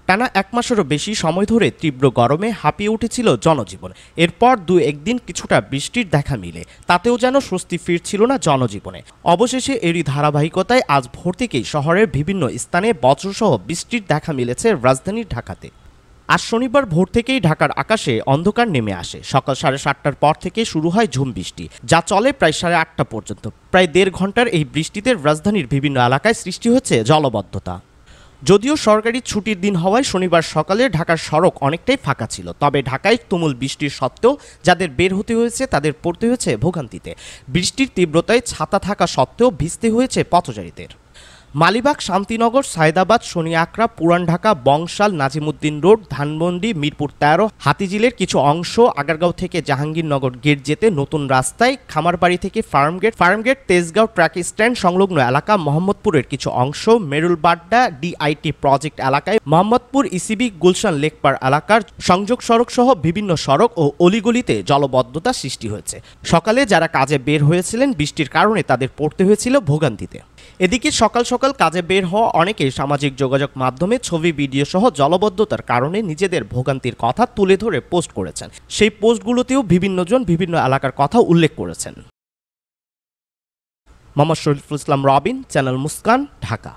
টানা এক মাসেরও বেশি সময় ধরে তীব্র গরমে হাঁপিয়ে উঠেছিল জনজীবন। এরপর একদিন কিছুটা বৃষ্টির দেখা মিলে তাতেও যেন স্বস্তি ফিরছিল না জনজীবনে। অবশেষে এরই ধারাবাহিকতায় আজ ভোর থেকেই শহরের বিভিন্ন স্থানে বজ্রসহ বৃষ্টির দেখা মিলেছে রাজধানী ঢাকাতে। আজ শনিবার ভোর থেকেই ঢাকার আকাশে অন্ধকার নেমে আসে। সকাল 7:30টার পর থেকে শুরু হয় ঝুম বৃষ্টি, যা চলে প্রায় 8:30 পর্যন্ত। প্রায় 1.5 ঘন্টার এই বৃষ্টিতে রাজধানীর বিভিন্ন এলাকায় সৃষ্টি হচ্ছে জলবদ্ধতা। যদিও সরকারি ছুটির দিন হওয়ায় শনিবার সকালে ঢাকার সড়ক অনেকটাই ফাঁকা ছিল, তবে ঢাকায় তুমুল বৃষ্টির সত্ত্বেও যাদের বের হতে হয়েছে তাদের পড়তে হয়েছে ভোগান্তিতে। বৃষ্টির তীব্রতায় ছাতা থাকা সত্ত্বেও ভিজতে হয়েছে পথচারীদের। মালিবাগ, শান্তিনগর, সায়দাবাদ, শনিয়াকড়া, পুরান ঢাকা, বংশাল, নাজিমুদ্দিন রোড, ধানমন্ডি, মিরপুর 13, হাতিঝিলের কিছু অংশ, আগারগাঁও থেকে জাহাঙ্গীরনগর গেট যেতে নতুন রাস্তায়, খামারবাড়ি থেকে ফার্মগেট, তেজগাঁও ট্রাক স্ট্যান্ড সংলগ্ন এলাকা, মোহাম্মদপুরের কিছু অংশ, মেরুলবাড্ডা ডিআইটি প্রজেক্ট এলাকায়, মোহাম্মদপুর ইসিবি, গুলশান লেকপার এলাকার সংযোগ সড়ক সহ বিভিন্ন সড়ক ও অলিগলিতে জলবদ্ধতা সৃষ্টি হয়েছে। সকালে যারা কাজে বের হয়েছিলেন বৃষ্টির কারণে তাদের পড়তে হয়েছিল ভোগান্তিতে। এদিকে সকাল সকাল কাজে বের হওয়া অনেকেই সামাজিক যোগাযোগ মাধ্যমে ছবি, ভিডিও সহ জলবদ্ধতার কারণে নিজেদের ভোগান্তির কথা তুলে ধরে পোস্ট করেছেন। সেই পোস্টগুলোতেও বিভিন্নজন বিভিন্ন এলাকার কথা উল্লেখ করেছেন। মোহাম্মদ শরীফুল ইসলাম রবিন, চ্যানেল মুস্কান, ঢাকা।